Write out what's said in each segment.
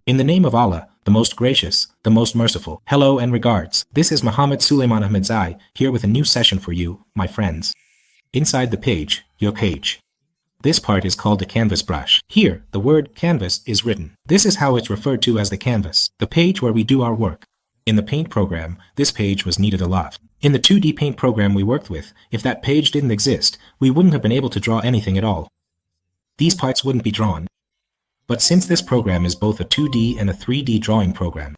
In the name of Allah, the most gracious, the most merciful. Hello and regards. This is Muhammad Suleiman Ahmadzai, here with a new session for you, my friends. Inside the page, your page. This part is called the canvas brush. Here, the word canvas is written. This is how it's referred to as the canvas, the page where we do our work. In the Paint program, this page was needed a lot. In the 2D Paint program we worked with, if that page didn't exist, we wouldn't have been able to draw anything at all. These parts wouldn't be drawn. But since this program is both a 2D and a 3D drawing program,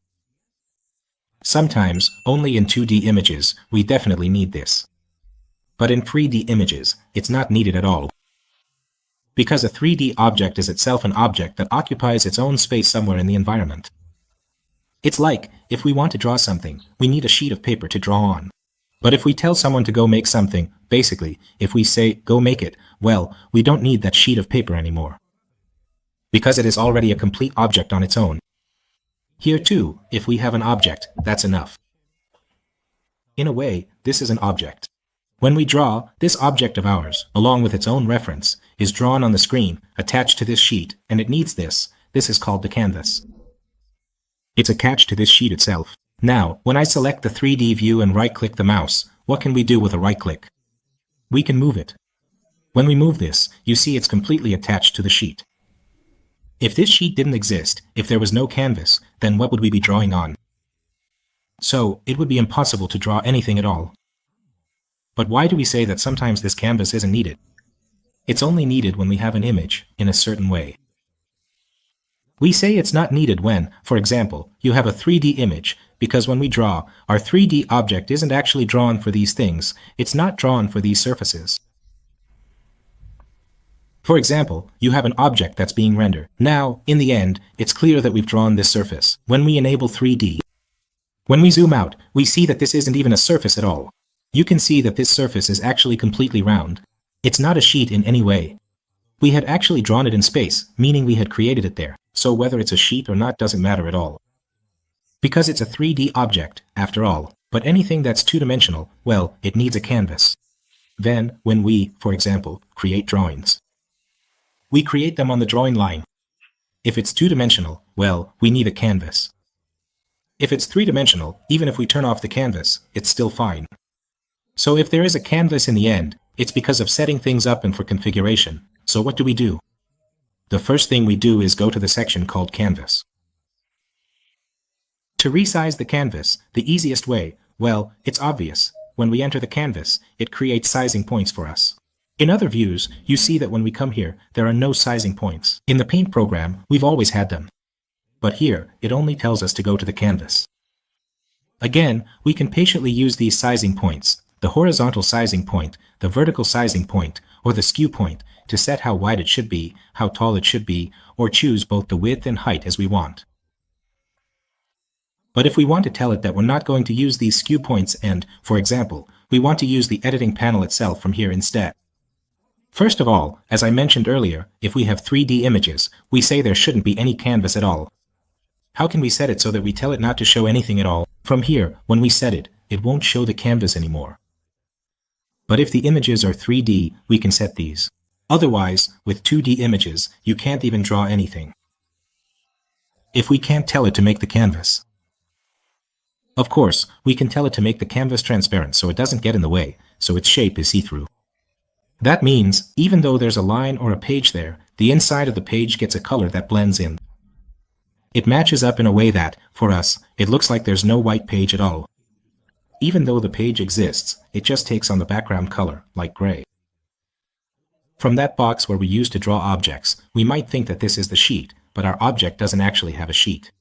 sometimes, only in 2D images, we definitely need this. But in 3D images, it's not needed at all. Because a 3D object is itself an object that occupies its own space somewhere in the environment. It's like, if we want to draw something, we need a sheet of paper to draw on. But if we tell someone to go make something, basically, if we say, go make it, well, we don't need that sheet of paper anymore. Because it is already a complete object on its own. Here too, if we have an object, that's enough. In a way, this is an object. When we draw, this object of ours, along with its own reference, is drawn on the screen, attached to this sheet, and it needs this. This is called the canvas. It's attached to this sheet itself. Now, when I select the 3D view and right-click the mouse, what can we do with a right-click? We can move it. When we move this, you see it's completely attached to the sheet. If this sheet didn't exist, if there was no canvas, then what would we be drawing on? So, it would be impossible to draw anything at all. But why do we say that sometimes this canvas isn't needed? It's only needed when we have an image, in a certain way. We say it's not needed when, for example, you have a 3D image, because when we draw, our 3D object isn't actually drawn for these things, it's not drawn for these surfaces. For example, you have an object that's being rendered. Now, in the end, it's clear that we've drawn this surface. When we enable 3D, when we zoom out, we see that this isn't even a surface at all. You can see that this surface is actually completely round. It's not a sheet in any way. We had actually drawn it in space, meaning we had created it there. So whether it's a sheet or not doesn't matter at all. Because it's a 3D object, after all. But anything that's two-dimensional, well, it needs a canvas. Then, when we, for example, create drawings, we create them on the drawing line. If it's two-dimensional, well, we need a canvas. If it's three-dimensional, even if we turn off the canvas, it's still fine. So if there is a canvas in the end, it's because of setting things up and for configuration. So what do? The first thing we do is go to the section called Canvas. To resize the canvas, the easiest way, well, it's obvious. When we enter the canvas, it creates sizing points for us. In other views, you see that when we come here, there are no sizing points. In the Paint program, we've always had them. But here, it only tells us to go to the canvas. Again, we can patiently use these sizing points, the horizontal sizing point, the vertical sizing point, or the skew point, to set how wide it should be, how tall it should be, or choose both the width and height as we want. But if we want to tell it that we're not going to use these skew points and, for example, we want to use the editing panel itself from here instead. First of all, as I mentioned earlier, if we have 3D images, we say there shouldn't be any canvas at all. How can we set it so that we tell it not to show anything at all? From here, when we set it, it won't show the canvas anymore. But if the images are 3D, we can set these. Otherwise, with 2D images, you can't even draw anything. If we can't tell it to make the canvas. Of course, we can tell it to make the canvas transparent so it doesn't get in the way, so its shape is see-through. That means, even though there's a line or a page there, the inside of the page gets a color that blends in. It matches up in a way that, for us, it looks like there's no white page at all. Even though the page exists, it just takes on the background color, like gray. From that box where we used to draw objects, we might think that this is the sheet, but our object doesn't actually have a sheet.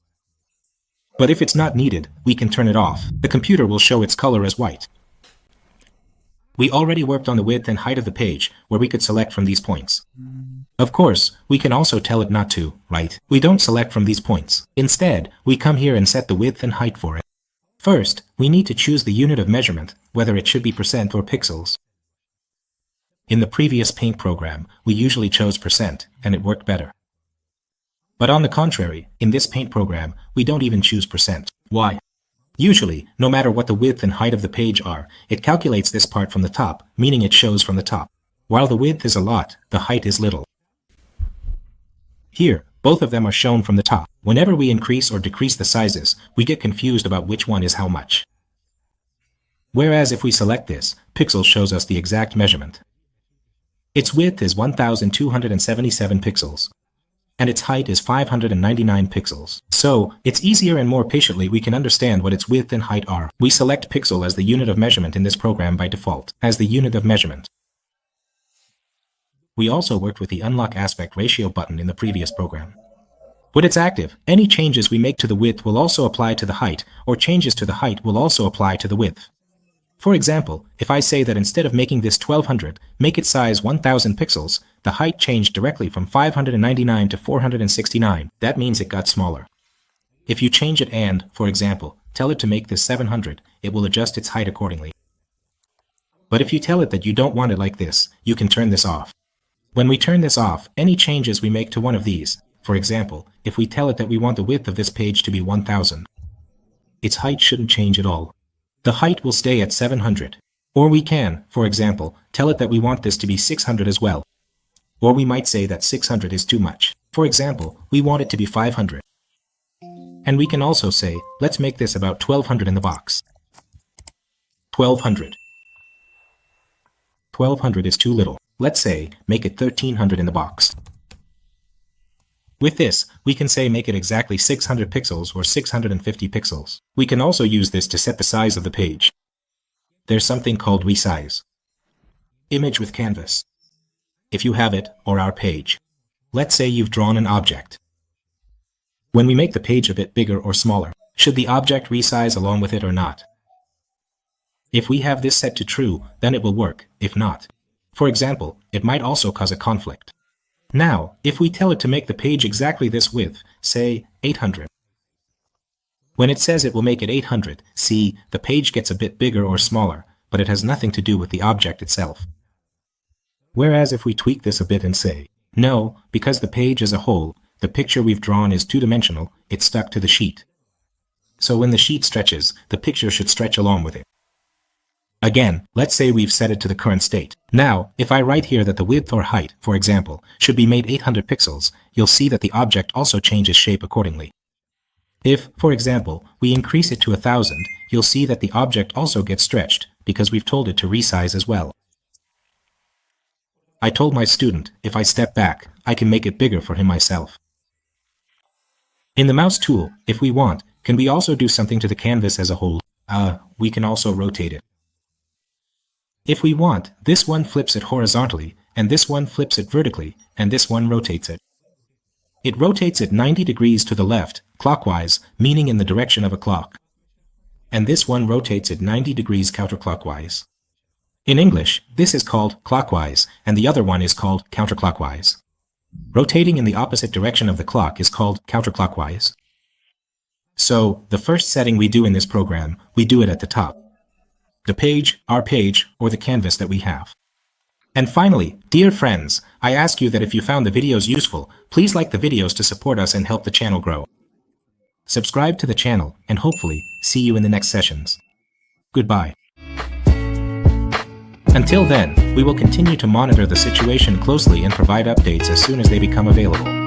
But if it's not needed, we can turn it off. The computer will show its color as white. We already worked on the width and height of the page, where we could select from these points. Of course, we can also tell it not to, right? We don't select from these points. Instead, we come here and set the width and height for it. First, we need to choose the unit of measurement, whether it should be percent or pixels. In the previous Paint program, we usually chose percent, and it worked better. But on the contrary, in this Paint program, we don't even choose percent. Why? Usually, no matter what the width and height of the page are, it calculates this part from the top, meaning it shows from the top. While the width is a lot, the height is little. Here, Both of them are shown from the top. Whenever we increase or decrease the sizes, we get confused about which one is how much. Whereas if we select this, pixels shows us the exact measurement. Its width is 1277 pixels, and its height is 599 pixels. So, it's easier and more patiently we can understand what its width and height are. We select pixel as the unit of measurement in this program by default, as the unit of measurement. We also worked with the Unlock Aspect Ratio button in the previous program. When it's active, any changes we make to the width will also apply to the height, or changes to the height will also apply to the width. For example, if I say that instead of making this 1200, make it size 1000 pixels, the height changed directly from 599 to 469. That means it got smaller. If you change it and, for example, tell it to make this 700, it will adjust its height accordingly. But if you tell it that you don't want it like this, you can turn this off. When we turn this off, any changes we make to one of these, for example, if we tell it that we want the width of this page to be 1000, its height shouldn't change at all. The height will stay at 700. Or we can, for example, tell it that we want this to be 600 as well. Or we might say that 600 is too much. For example, we want it to be 500. And we can also say, let's make this about 1200 in the box. 1200. 1200 is too little. Let's say, make it 1300 in the box. With this, we can say make it exactly 600 pixels or 650 pixels. We can also use this to set the size of the page. There's something called resize. Image with canvas. If you have it, or our page. Let's say you've drawn an object. When we make the page a bit bigger or smaller, should the object resize along with it or not? If we have this set to true, then it will work. If not, for example, it might also cause a conflict. Now, if we tell it to make the page exactly this width, say 800. When it says it will make it 800, see, the page gets a bit bigger or smaller, but it has nothing to do with the object itself. Whereas if we tweak this a bit and say, no, because the page as a whole, the picture we've drawn is two-dimensional, it's stuck to the sheet. So when the sheet stretches, the picture should stretch along with it. Again, let's say we've set it to the current state. Now, if I write here that the width or height, for example, should be made 800 pixels, you'll see that the object also changes shape accordingly. If, for example, we increase it to 1000, you'll see that the object also gets stretched, because we've told it to resize as well. I told my student, if I step back, I can make it bigger for him myself. In the mouse tool, if we want, can we also do something to the canvas as a whole? We can also rotate it. If we want, this one flips it horizontally, and this one flips it vertically, and this one rotates it. It rotates it 90 degrees to the left, clockwise, meaning in the direction of a clock. And this one rotates it 90 degrees counterclockwise. In English, this is called clockwise, and the other one is called counterclockwise. Rotating in the opposite direction of the clock is called counterclockwise. So, the first setting we do in this program, we do it at the top. The page, our page, or the canvas that we have. And finally, dear friends, I ask you that if you found the videos useful, please like the videos to support us and help the channel grow. Subscribe to the channel, and hopefully, see you in the next sessions. Goodbye. Until then, we will continue to monitor the situation closely and provide updates as soon as they become available.